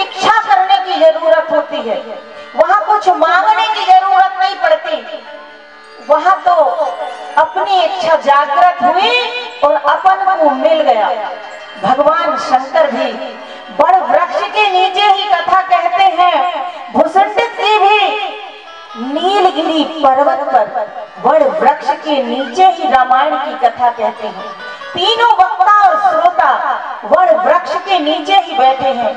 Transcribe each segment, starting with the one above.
इच्छा करने की जरूरत होती है, वहां कुछ मांगने की जरूरत नहीं पड़ती। वहां तो अपनी इच्छा जागृत हुई और अपन को मिल गया। भगवान शंकर भी बड़ वृक्ष के नीचे ही कथा कहते हैं। भुसुंडित जी भी नीलगिरी पर्वत पर बड़ वृक्ष के नीचे ही रामायण की कथा कहते हैं। तीनों वक्ता और श्रोता बड़ वृक्ष के नीचे ही बैठे हैं।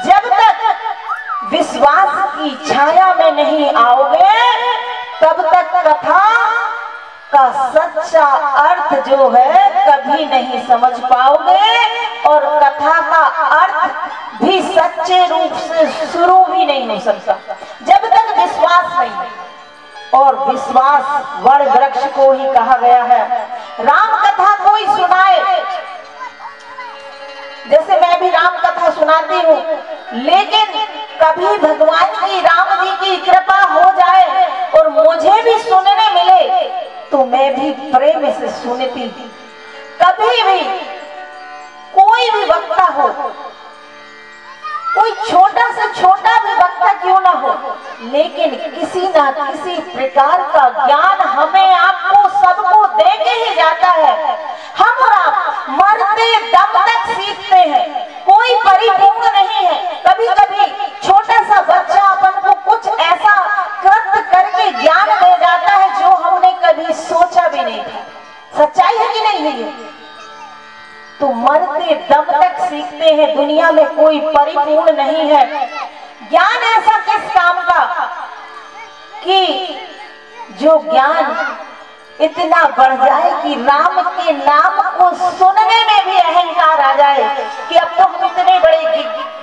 जब तक विश्वास की छाया में नहीं आओगे तब तक कथा का सच्चा अर्थ जो है कभी नहीं समझ पाओगे और कथा का अर्थ भी सच्चे रूप से शुरू भी नहीं हो सकता जब तक विश्वास नहीं। और विश्वास वड़ वृक्ष को ही कहा गया है। राम कथा कोई सुनाए, जैसे मैं भी राम कथा सुनाती हूँ, लेकिन कभी भगवान की राम जी की कृपा हो जाए और मुझे भी सुनने मिले तो मैं भी प्रेम से सुनती। कभी भी कोई भी वक्ता हो, कोई छोटा से छोटा भी वक्ता क्यों ना हो, लेकिन किसी ना किसी प्रकार का ज्ञान हमें आपको सबको दे के ही जाता है। हम और आप मरते दम तक सीखते हैं, कोई परिपूर्ण नहीं है। कभी कभी छोटा सा बच्चा अपन को कुछ ऐसा कृत्य करके ज्ञान दे जाता है जो हमने कभी सोचा भी नहीं था। सच्चाई है कि नहीं है? तो मरते दम तक सीखते हैं। दुनिया में कोई परिपूर्ण नहीं है। ज्ञान ऐसा किस काम का कि जो ज्ञान इतना बढ़ जाए कि राम के नाम को सुनने में भी अहंकार आ जाए कि अब तो हम इतने बड़े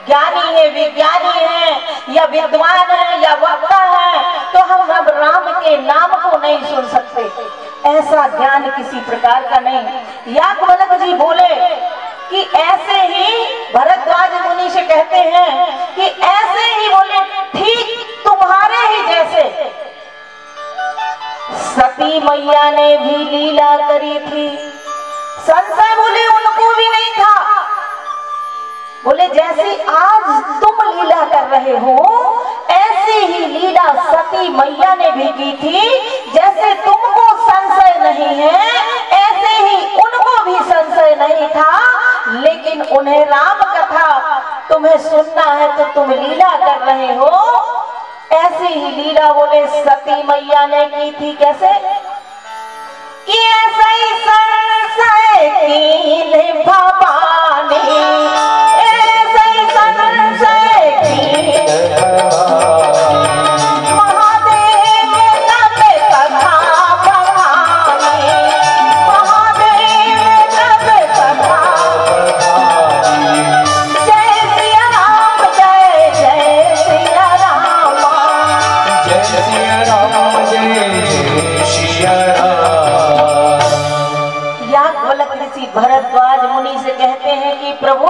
ज्ञानी हैं, विज्ञानी हैं या विद्वान हैं या वक्ता हैं, तो हम अब राम के नाम को नहीं सुन सकते। ऐसा ज्ञान किसी प्रकार का नहीं। याज्ञवल्क जी बोले कि ऐसे ही भरद्वाज मुनि से कहते हैं कि ऐसे ही बोले ठीक तुम्हारे ही जैसे सती मैया ने भी लीला करी थी। संशय बोले उनको भी नहीं था। बोले जैसे आज तुम लीला कर रहे हो ऐसी ही लीला सती मैया ने भी की थी। जैसे तुमको संशय नहीं है ऐसे ही उनको भी संशय नहीं था, लेकिन उन्हें राम कथा तुम्हें सुनना है तो तुम लीला कर रहे हो। ऐसी ही लीला बोले सती मैया ने की थी। कैसे कि ऐसा ही संशय की भवानी, ऐसा ही संशय की महादेव तब कथा भवानी, महादेव तब कथा जय सिया राम, जय जय सिया राम, जय सिया राम, जय सिया राम। याज्ञवल्क ऋषि भरद्वाज मुनि से कहते हैं कि प्रभु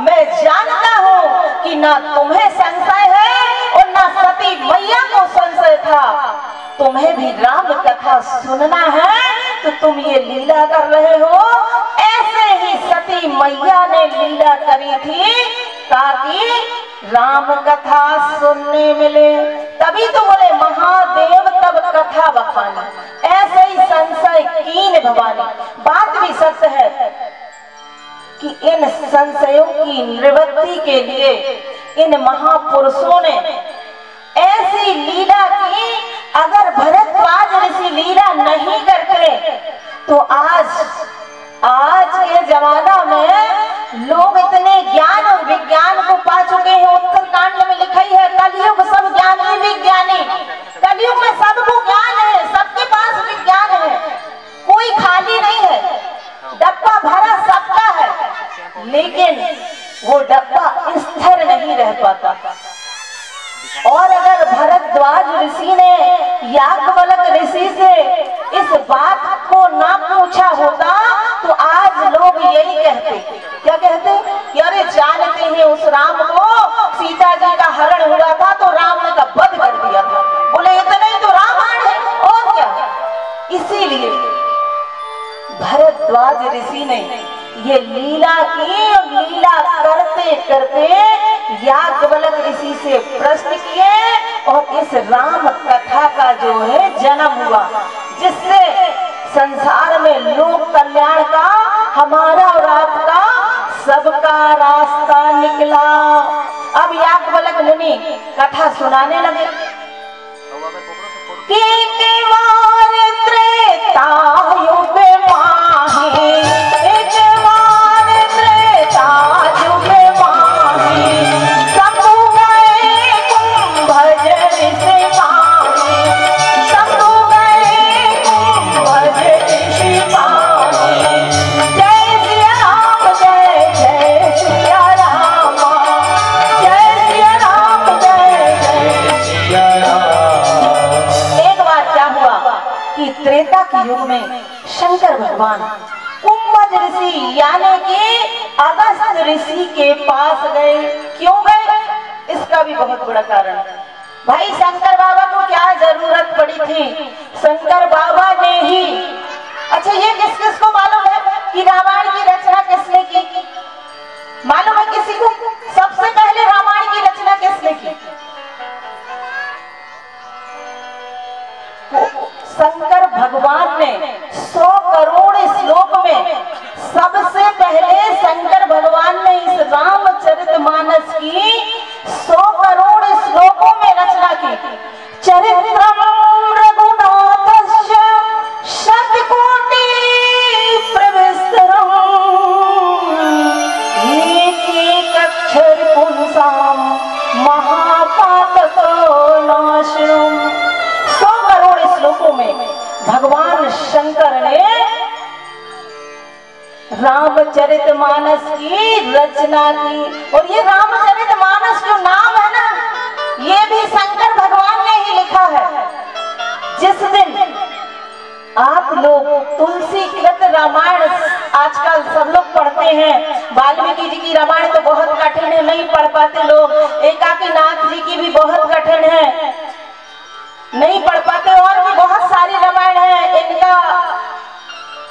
मैं जानता हूँ कि ना तुम्हें संशय है और ना सती मैया को संशय था। तुम्हें भी राम कथा सुनना है तो तुम ये लीला कर रहे हो। ऐसे ही सती मैया ने लीला करी थी ताकि राम कथा सुनने मिले। तभी तो बोले महादेव तब कथा बखानी, ऐसे ही संशय कीन भवानी। बात भी सत्य है कि इन संशयों की निवृत्ति के लिए इन महापुरुषों ने ऐसी लीला की। अगर भरद्वाज ऋषि लीला नहीं करते तो आज के जमाना में लोग इतने ज्ञान और विज्ञान को पा चुके हैं। उत्तरकांड में लिखा ही है कलयुग सब ज्ञानी विज्ञानी। कलयुग में सबको ज्ञान है, सबके पास विज्ञान है, कोई खाली नहीं है, डब्बा भरा सबका है, लेकिन वो डब्बा स्थिर नहीं रह पाता। और अगर भरद्वाज ऋषि ने याज्ञवल्क ऋषि से इस बात को ना पूछा होता तो आज लोग यही कहते। क्या कहते कि अरे जानते हैं उस राम को सीता जी का हरण हुआ था तो राम ने का वध कर दिया था। बोले इतना ही तो रामायण है और क्या। इसीलिए भरद्वाज ऋषि ने ये लीला की और लीला करते करते याज्ञवल्क इस राम कथा का जो है जन्म हुआ, जिससे संसार में लोक कल्याण का, हमारा और आपका सबका रास्ता निकला। अब याज्ञवल्क्य मुनि कथा सुनाने लगे कि त्रेता युग माही, एक बार त्रेता युग माही, सब गए कुंभज ऋषि पानी, सब गए कुंभज ऋषि पानी। जय सिया राम, जय जय सिया राम, जय सिया राम, जय जय सिया राम। एक बार क्या हुआ कि त्रेता के युग में शंकर भगवान कुंभज ऋषि यानी कि अगस्त्य ऋषि के पास गए। क्यों गए? इसका भी बहुत बड़ा कारण है। भाई शंकर बाबा को क्या जरूरत पड़ी थी? शंकर बाबा ने ही, अच्छा ये किस किस को मालूम है कि रामायण की रचना किसने की? मालूम है किसी को? सबसे पहले रामायण की रचना किसने की? शंकर भगवान ने 100 करोड़ श्लोक में सबसे पहले शंकर भगवान ने इस रामचरितमानस की 100 करोड़ श्लोकों में रचना की। चरित्रम रघुनाथस्य शतकोटि प्रविस्तरम्, एक अक्षर पुंसाम महापातको नाशनम्। 100 करोड़ श्लोकों में भगवान शंकर ने रामचरितमानस की रचना की। और ये रामचरितमानस जो नाम है ना, ये भी शंकर भगवान ने ही लिखा है। जिस दिन आप लोग तुलसी कृत रामायण आजकल सब लोग पढ़ते हैं, वाल्मीकि जी की रामायण तो बहुत कठिन है, नहीं पढ़ पाते लोग। एकाकीनाथ जी की भी बहुत कठिन है, नहीं पढ़ पाते। और भी बहुत सारी रामायण है, इनका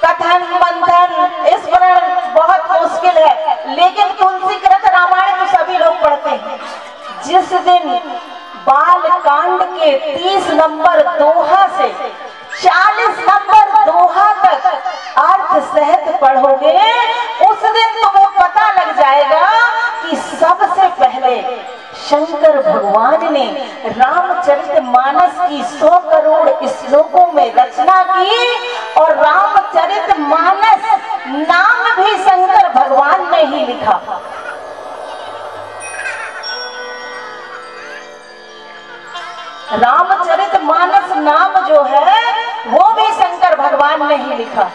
कथन मंथन इस पर बहुत मुश्किल है, लेकिन तुलसी कृत रामायण तो सभी लोग पढ़ते हैं। जिस दिन बाल कांड के 30 नंबर दोहा से 40 नंबर दोहा तक अर्थ सहित पढ़ोगे, उस दिन तुम्हें पता लग जाएगा कि सबसे पहले शंकर भगवान ने रामचरितमानस की 100 करोड़ श्लोकों में रचना की। और रामचरितमानस नाम भी शंकर भगवान ने ही लिखा। रामचरितमानस नाम जो है वो भी शंकर भगवान ने ही लिखा।